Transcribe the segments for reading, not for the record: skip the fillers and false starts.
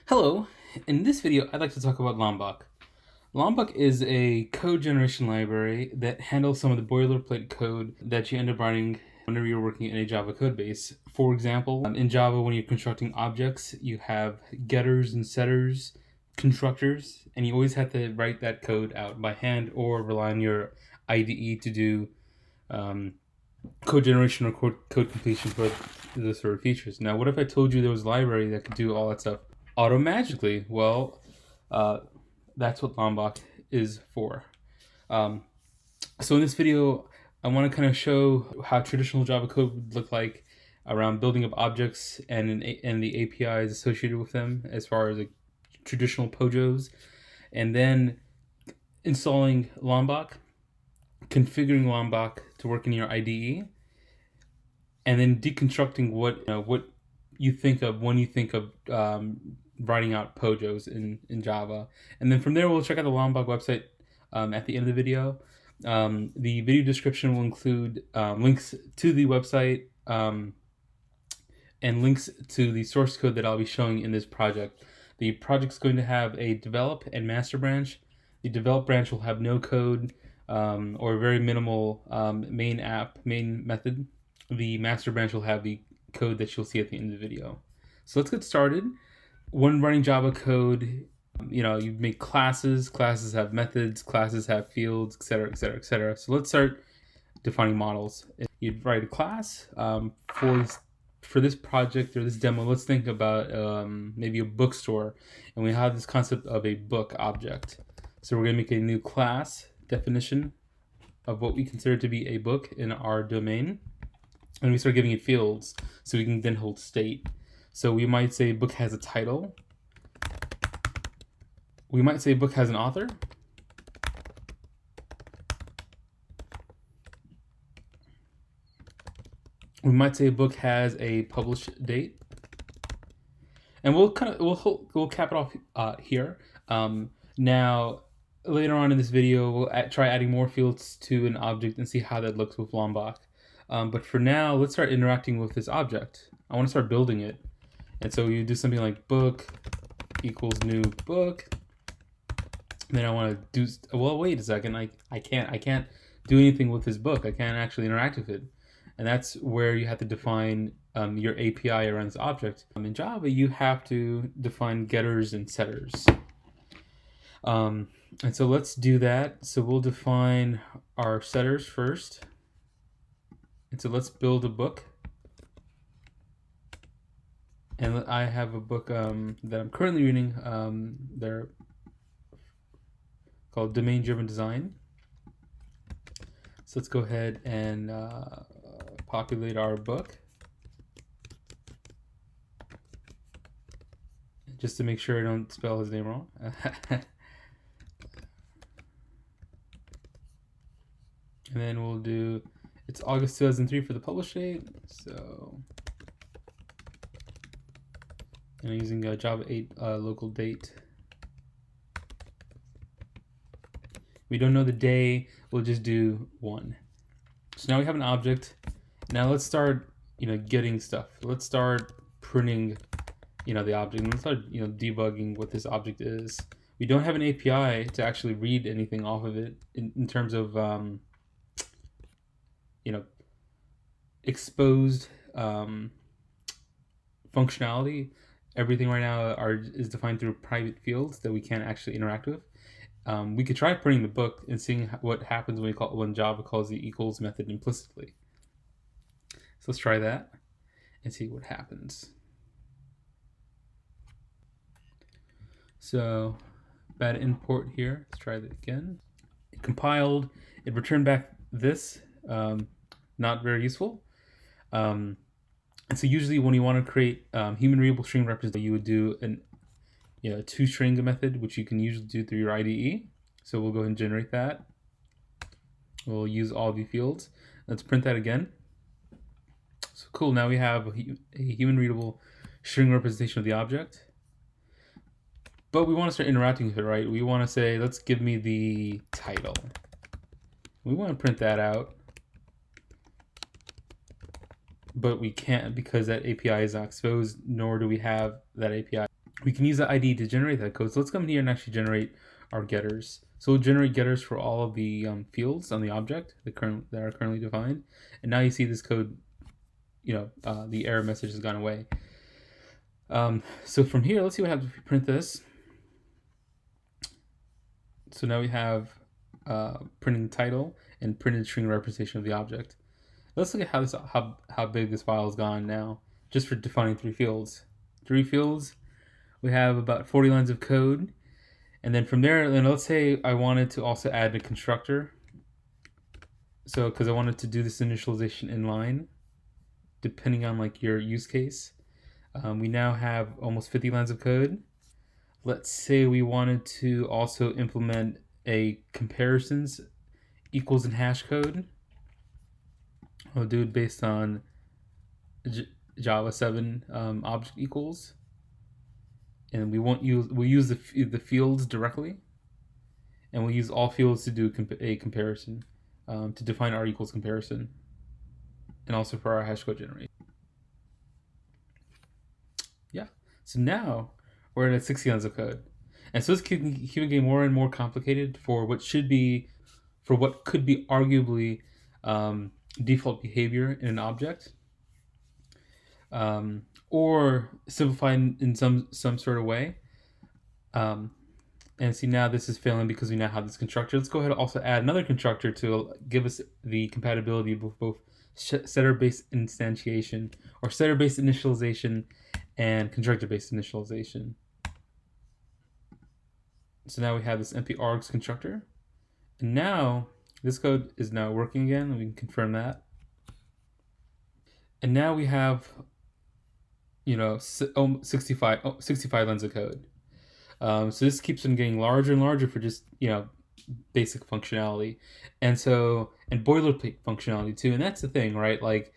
Hello, in this video I'd like to talk about Lombok. Lombok is a code generation library that handles some of the boilerplate code that you end up writing whenever you're working in a Java code base. For example, in Java when you're constructing objects, you have getters and setters, constructors, and you always have to write that code out by hand or rely on your IDE to do code generation or code completion for those sort of features. Now, what if I told you there was a library that could do all that stuff automatically? Well, that's what Lombok is for. So in this video, I want to kind of show how traditional Java code would look like around building up objects and the APIs associated with them as far as like traditional POJOs, and then installing Lombok, configuring Lombok to work in your IDE, and then deconstructing what you think of when you think of writing out POJOs in Java. And then from there, we'll check out the Lombok website at the end of the video. The video description will include links to the website and links to the source code that I'll be showing in this project. The project's going to have a develop and master branch. The develop branch will have no code or very minimal main method. The master branch will have the code that you'll see at the end of the video. So let's get started. When running Java code, you make classes have methods, classes have fields, etc., etc., etc. So let's start defining models. You'd write a class for this project or this demo. Let's think about maybe a bookstore, and we have this concept of a book object. So we're going to make a new class definition of what we consider to be a book in our domain, and we start giving it fields so we can then hold state. So we might say book has a title. We might say book has an author. We might say book has a published date. And we'll cap it off here. Now later on in this video, we'll try adding more fields to an object and see how that looks with Lombok. But for now, let's start interacting with this object. I want to start building it. And so you do something like book equals new book. And then I want to do, well, wait a second. I can't do anything with this book. I can't actually interact with it. And that's where you have to define your API around this object. In Java, you have to define getters and setters. And so let's do that. So we'll define our setters first. And so let's build a book. And I have a book that I'm currently reading. They're called Domain-Driven Design. So let's go ahead and populate our book. Just to make sure I don't spell his name wrong. And then we'll do, it's August 2003 for the publish date. So, and I'm using Java 8 local date. We don't know the day, we'll just do 1. So now we have an object. Now let's start, getting stuff. Let's start printing, the object. Let's start, debugging what this object is. We don't have an API to actually read anything off of it in terms of, exposed functionality. Everything right now is defined through private fields that we can't actually interact with. We could try printing the book and seeing what happens when Java calls the equals method implicitly. So let's try that and see what happens. So bad import here. Let's try that again. It compiled. It returned back this. Not very useful. And so usually when you want to create human readable string representation, you would do a toString method, which you can usually do through your IDE. So we'll go ahead and generate that. We'll use all the fields. Let's print that again. So cool, now we have a human readable string representation of the object. But we want to start interacting with it, right? We want to say, let's give me the title. We want to print that out. But we can't because that API is not exposed, nor do we have that API we can use the ID to generate that code. So let's come in here and actually generate our getters. So we'll generate getters for all of the fields on the object that are currently defined. And now you see this code, the error message has gone away. So from here, let's see what happens if we print this. So now we have printing title and printed string representation of the object. Let's look at how big this file has gone now, just for defining 3 fields. 3 fields, we have about 40 lines of code. And then from there, then let's say I wanted to also add a constructor. So because I wanted to do this initialization in line, depending on like your use case. We now have almost 50 lines of code. Let's say we wanted to also implement a comparisons equals and hash code. We'll do it based on Java 7 object equals, and we'll use the fields directly, and we'll use all fields to do a comparison, to define our equals comparison, and also for our hash code generation. Yeah. So now we're at 60 lines of code, and so this keeping getting more and more complicated for what could be arguably default behavior in an object, or simplified in some sort of way. And see, now this is failing because we now have this constructor. Let's go ahead and also add another constructor to give us the compatibility of both setter-based instantiation or setter-based initialization and constructor-based initialization. So now we have this np args constructor, and now this code is now working again, and we can confirm that. And now we have 65 lines of code. So this keeps on getting larger and larger for just basic functionality, and boilerplate functionality too. And that's the thing, right? Like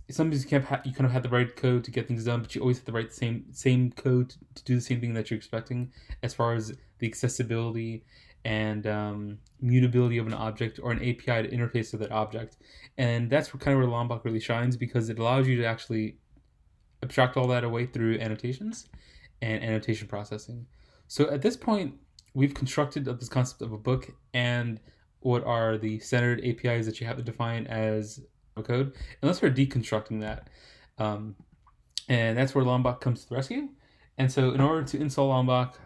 sometimes you kind of have the right code to get things done, but you always have the right same code to do the same thing that you're expecting as far as the accessibility and mutability of an object or an API to interface with that object. And that's where Lombok really shines, because it allows you to actually abstract all that away through annotations and annotation processing. So at this point, we've constructed this concept of a book and what are the standard APIs that you have to define as a code. And let's start deconstructing that. And that's where Lombok comes to the rescue. And so in order to install Lombok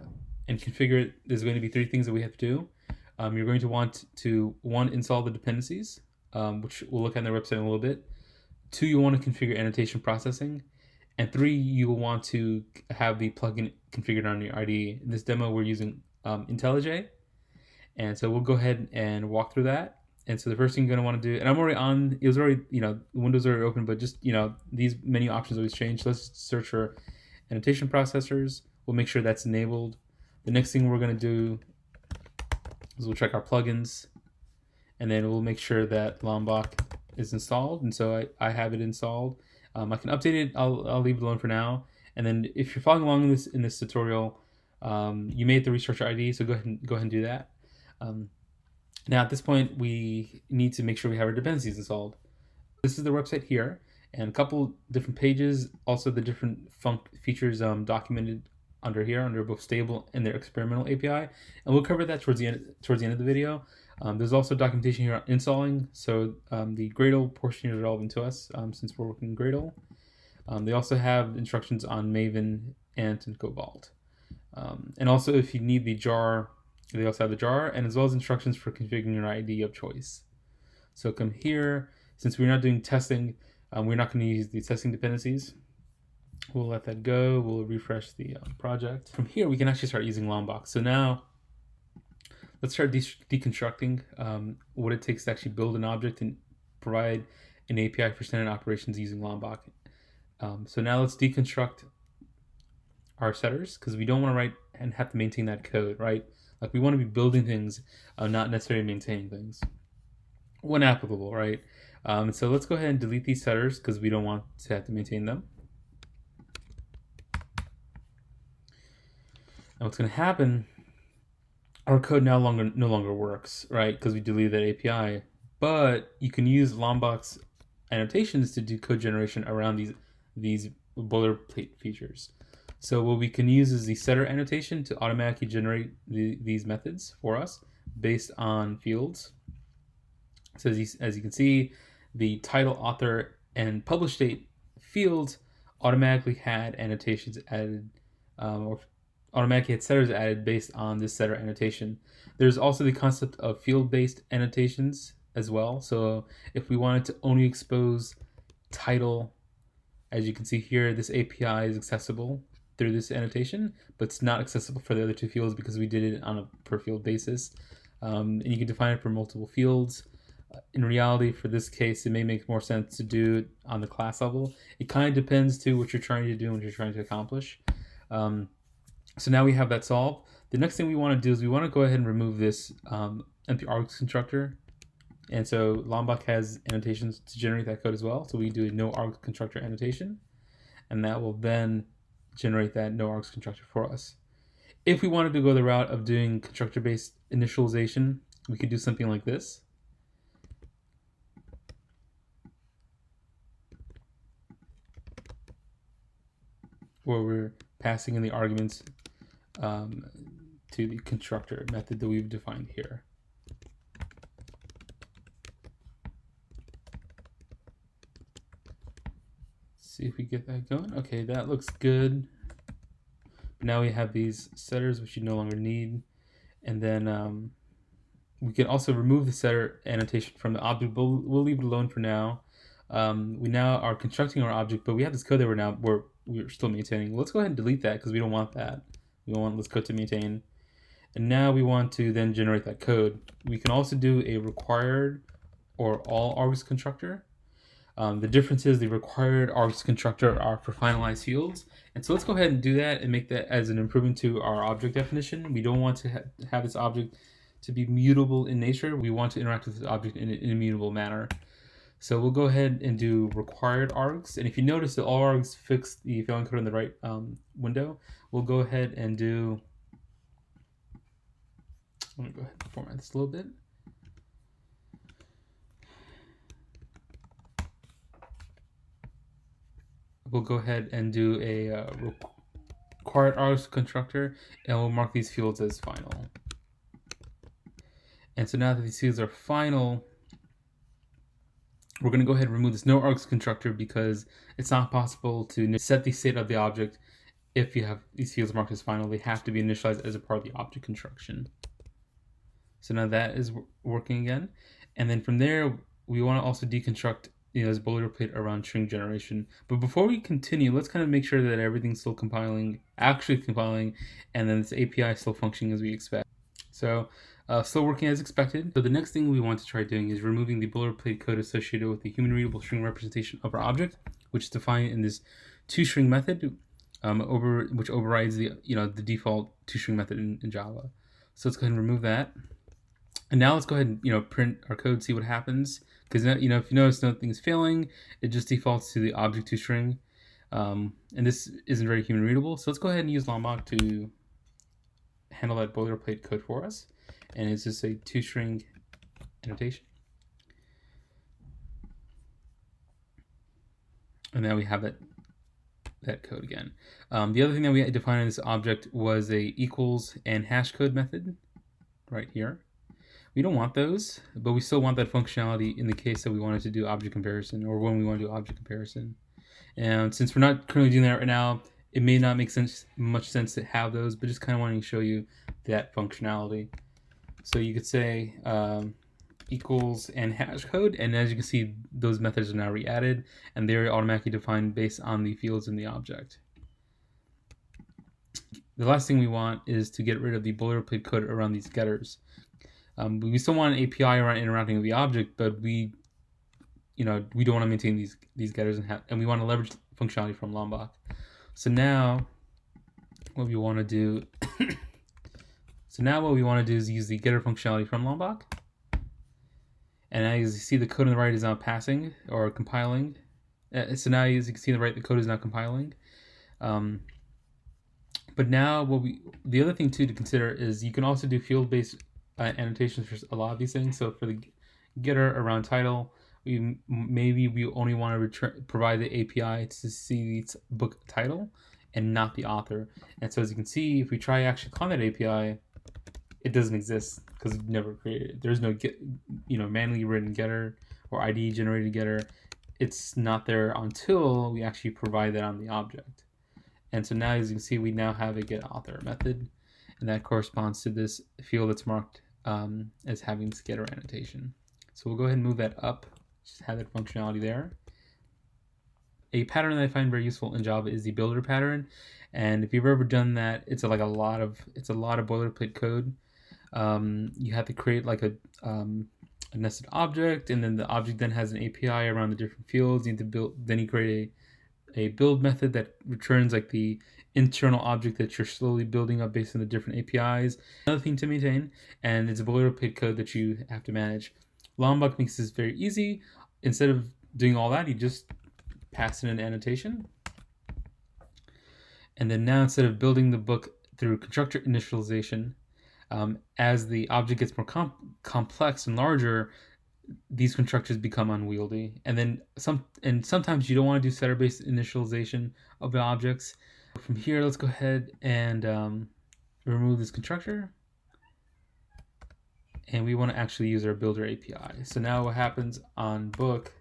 and configure it, there's going to be 3 things that we have to do. You're going to want to, 1, install the dependencies, which we'll look at on their website in a little bit. 2, you want to configure annotation processing. And 3, you will want to have the plugin configured on your IDE. In this demo, we're using IntelliJ. And so we'll go ahead and walk through that. And so the first thing you're going to want to do, and I'm already on, it was already, the window's already open, but just, these menu options always change. So let's search for annotation processors. We'll make sure that's enabled. The next thing we're going to do is we'll check our plugins, and then we'll make sure that Lombok is installed. And so I have it installed. I can update it. I'll leave it alone for now. And then if you're following along in this tutorial, you may have to restart your IDE, so go ahead and do that. Now at this point, we need to make sure we have our dependencies installed. This is the website here, and a couple different pages, also the different features documented under here, under both stable and their experimental API, and we'll cover that towards the end of the video. There's also documentation here on installing, so the Gradle portion is relevant to us since we're working in Gradle. They also have instructions on Maven and Cobalt. And also if you need the jar, they also have the jar, and as well as instructions for configuring your IDE of choice. So come here, since we're not doing testing, we're not going to use the testing dependencies. We'll let that go. We'll refresh the project. From here, we can actually start using Lombok. So now, let's start deconstructing what it takes to actually build an object and provide an API for standard operations using Lombok. So now let's deconstruct our setters, because we don't want to write and have to maintain that code, right? Like we want to be building things, not necessarily maintaining things. When applicable, right? So let's go ahead and delete these setters because we don't want to have to maintain them. And what's going to happen, our code no longer works, right? Because we deleted that API. But you can use Lombok's annotations to do code generation around these boilerplate features. So what we can use is the setter annotation to automatically generate these methods for us based on fields. So as you can see, the title, author, and publish date fields automatically had annotations added, or automatically had setters added based on this setter annotation. There's also the concept of field-based annotations as well. So if we wanted to only expose title, as you can see here, this API is accessible through this annotation, but it's not accessible for the other two fields because we did it on a per field basis. And you can define it for multiple fields. In reality, for this case, it may make more sense to do it on the class level. It kind of depends to what you're trying to do and what you're trying to accomplish. So now we have that solved. The next thing we want to do is we want to go ahead and remove this empty args constructor. And so Lombok has annotations to generate that code as well. So we do a no args constructor annotation, and that will then generate that no args constructor for us. If we wanted to go the route of doing constructor-based initialization, we could do something like this. Where we're passing in the arguments to the constructor method that we've defined here. See if we get that going. Okay, that looks good. Now we have these setters, which you no longer need. And then we can also remove the setter annotation from the object, but we'll leave it alone for now. We now are constructing our object, but we have this code that we're still maintaining. Let's go ahead and delete that because we don't want that. We don't want this code to maintain. And now we want to then generate that code. We can also do a required or all args constructor. The difference is the required args constructor are for finalized fields. And so let's go ahead and do that and make that as an improvement to our object definition. We don't want to have this object to be mutable in nature. We want to interact with this object in an immutable manner. So we'll go ahead and do required args. And if you notice that all args fix the failing code in the right window, we'll go ahead and do, I'm gonna go ahead and format this a little bit. We'll go ahead and do a required args constructor, and we'll mark these fields as final. And so now that these fields are final, we're going to go ahead and remove this no args constructor because it's not possible to set the state of the object if you have these fields marked as final. They have to be initialized as a part of the object construction. So now that is working again. And then from there, we want to also deconstruct this boilerplate around string generation. But before we continue, let's kind of make sure that everything's still actually compiling, and then this API is still functioning as we expect. So still working as expected. So the next thing we want to try doing is removing the boilerplate code associated with the human readable string representation of our object, which is defined in this toString method, which overrides the the default toString method in Java. So let's go ahead and remove that. And now let's go ahead and print our code, see what happens. Because if you notice nothing's failing, it just defaults to the object toString, and this isn't very human readable. So let's go ahead and use Lombok to handle that boilerplate code for us. And it's just a toString annotation. And now we have that code again. The other thing that we defined in this object was a equals and hash code method right here. We don't want those, but we still want that functionality in the case that we wanted to do object comparison, or when we want to do object comparison. And since we're not currently doing that right now, it may not make much sense to have those, but just kind of wanting to show you that functionality. So you could say equals and hash code, and as you can see, those methods are now re-added, and they're automatically defined based on the fields in the object. The last thing we want is to get rid of the boilerplate code around these getters. We still want an API around interacting with the object, but we don't want to maintain these getters and we want to leverage functionality from Lombok. So now what we want to do is use the getter functionality from Lombok. And as you see, the code on the right is now passing or compiling. So now, as you can see on the right, the code is now compiling. But now the other thing too to consider is you can also do field-based annotations for a lot of these things. So for the getter around title, maybe we only want to provide the API to see the book title, and not the author. And so as you can see, if we try actually calling that API, it doesn't exist because we've never created it. There's no get, manually written getter or IDE generated getter. It's not there until we actually provide that on the object. And so now, as you can see, we now have a get author method, and that corresponds to this field that's marked as having this getter annotation. So we'll go ahead and move that up, just have that functionality there. A pattern that I find very useful in Java is the builder pattern, and if you've ever done that, it's a lot of boilerplate code. You have to create like a nested object, and then the object then has an API around the different fields. You need to build, then you create a build method that returns like the internal object that you're slowly building up based on the different APIs. Another thing to maintain, and it's a boilerplate code that you have to manage. Lombok makes this very easy. Instead of doing all that, you just pass in an annotation. And then now, instead of building the book through constructor initialization, as the object gets more complex and larger, these constructors become unwieldy. And then sometimes you don't want to do setter-based initialization of the objects. From here, let's go ahead and remove this constructor. And we want to actually use our builder API. So now what happens on book,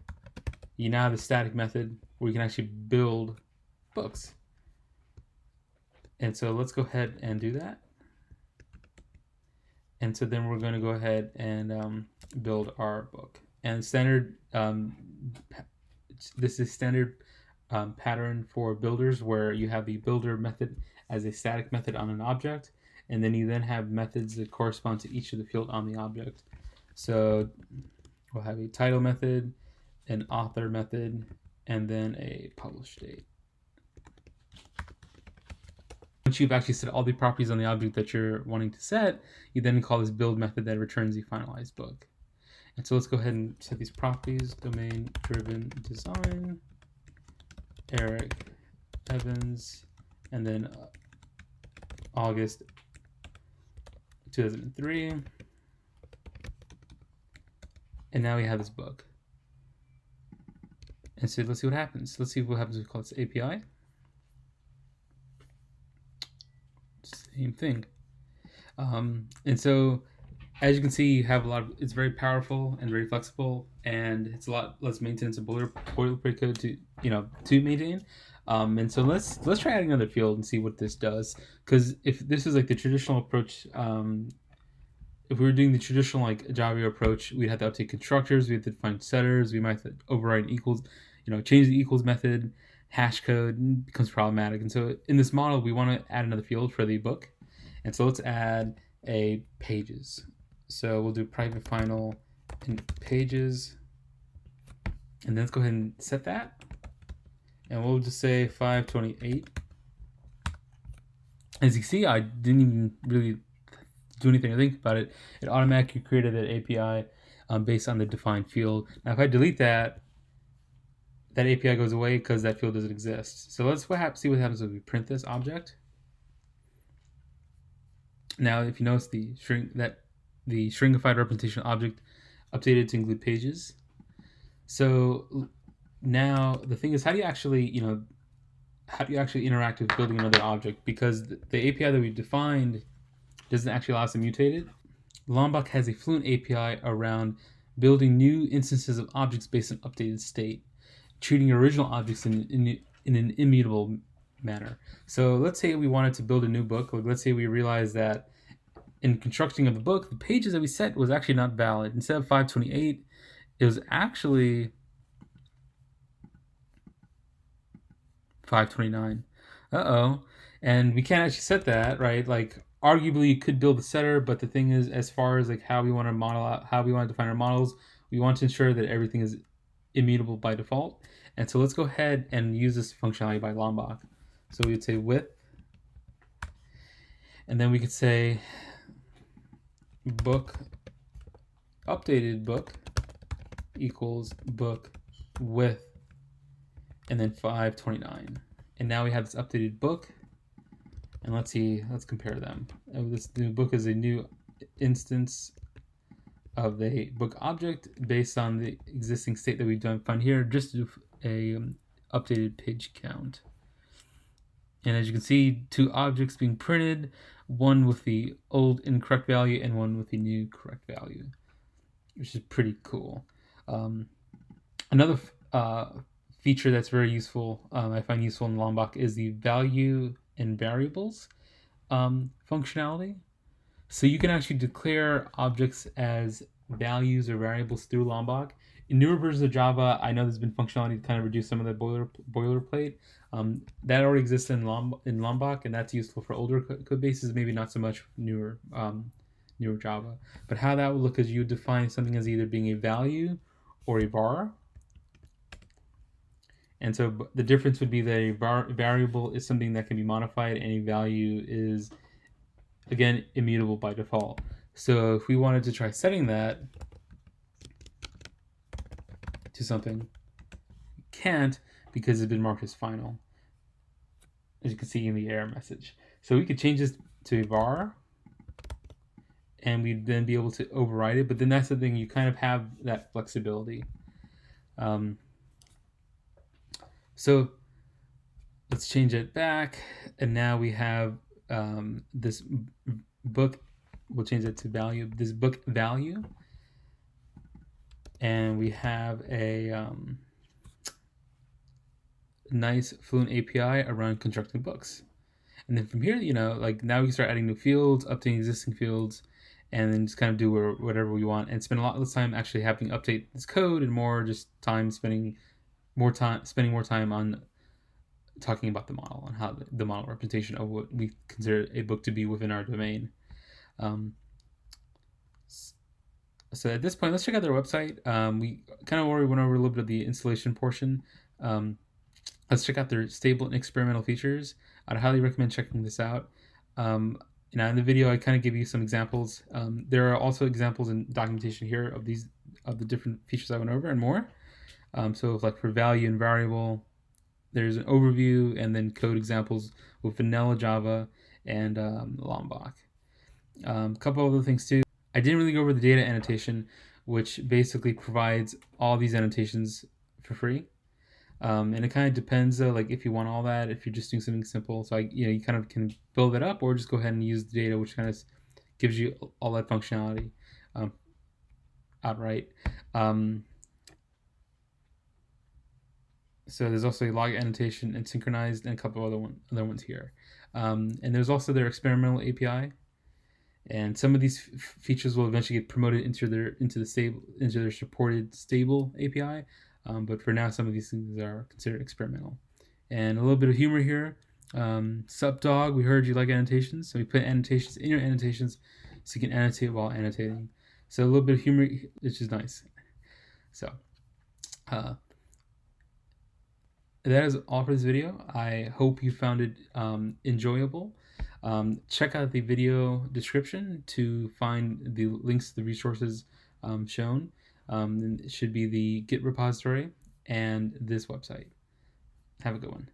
you now have a static method where you can actually build books. And so let's go ahead and do that. And so then we're going to go ahead and build our book. And standard, this is standard pattern for builders, where you have the builder method as a static method on an object, and then you then have methods that correspond to each of the field on the object. So we'll have a title method, an author method, and then a publish date. Once you've actually set all the properties on the object that you're wanting to set, you then call this build method that returns the finalized book. And so let's go ahead and set these properties: domain driven design, Eric Evans, and then August 2003. And now we have this book. And so let's see what happens. Let's see what happens if we call this API. Same thing. And so as you can see, you have it's very powerful and very flexible, and it's a lot less maintenance and boilerplate code to maintain. And so let's try adding another field and see what this does. Because if this is like the traditional approach, if we were doing the traditional like Java approach, we'd have to update constructors, we have to define setters, we might have to override equals, change the equals method, hash code becomes problematic. And so in this model, we want to add another field for the book. And so let's add a pages. So we'll do private final in pages. And then let's go ahead and set that. And we'll just say 528. As you can see, I didn't even really do anything to think about it. It automatically created that API based on the defined field. Now, if I delete that, that API goes away because that field doesn't exist. So let's see what happens when we print this object. Now, if you notice the stringified representation object updated to include pages. So now the thing is, how do you actually interact with building another object? Because the API that we defined doesn't actually allow us to mutate it. Lombok has a fluent API around building new instances of objects based on updated state, treating original objects in an immutable manner. So let's say we wanted to build a new book. Like, let's say we realized that in constructing of the book, the pages that we set was actually not valid. Instead of 528, it was actually 529. And we can't actually set that, right? Like, arguably you could build the setter, but the thing is, as far as like how we want to model out, how we want to define our models, we want to ensure that everything is immutable by default. And so let's go ahead and use this functionality by Lombok. So we would say width, and then we could say book, updated book equals book width, and then 529. And now we have this updated book. And let's compare them. This new book is a new instance of the book object based on the existing state that we've done find here, just to do a updated page count. And as you can see, two objects being printed, one with the old incorrect value and one with the new correct value, which is pretty cool. Another feature that's very useful, I find useful in Lombok, is the value and variables functionality. So you can actually declare objects as values or variables through Lombok. In newer versions of Java, I know there's been functionality to kind of reduce some of the boilerplate. That already exists in Lombok, and that's useful for older code bases, maybe not so much newer Java. But how that would look is you define something as either being a value or a var. And so the difference would be that a variable is something that can be modified, and a value is, again, immutable by default. So if we wanted to try setting that to something, we can't because it's been marked as final, as you can see in the error message. So we could change this to a var, and we'd then be able to override it. But then that's the thing, you kind of have that flexibility. So let's change it back, and now we have this book. We'll change it to value. This book value, and we have a nice Fluent API around constructing books. And then from here, like now we can start adding new fields, updating existing fields, and then just kind of do whatever we want, and spend a lot less time actually having to update this code, and more just spending more time on talking about the model and how the model representation of what we consider a book to be within our domain. So at this point, let's check out their website. We kind of already went over a little bit of the installation portion. Let's check out their stable and experimental features. I'd highly recommend checking this out. In the video, I kind of give you some examples. There are also examples and documentation here of the different features I went over and more. So like for value and variable, there's an overview and then code examples with vanilla Java and Lombok. A couple other things too. I didn't really go over the data annotation, which basically provides all these annotations for free. And it kind of depends, like if you want all that, if you're just doing something simple. So you kind of can build it up, or just go ahead and use the data, which kind of gives you all that functionality outright. So there's also a log annotation and synchronized, and a couple of other ones here. And there's also their experimental API. And some of these features will eventually get promoted into their supported stable API. But for now, some of these things are considered experimental. And a little bit of humor here. Sup dog, we heard you like annotations, so we put annotations in your annotations so you can annotate while annotating. So a little bit of humor, which is nice. So that is all for this video. I hope you found it enjoyable. Check out the video description to find the links to the resources shown. It should be the Git repository and this website. Have a good one.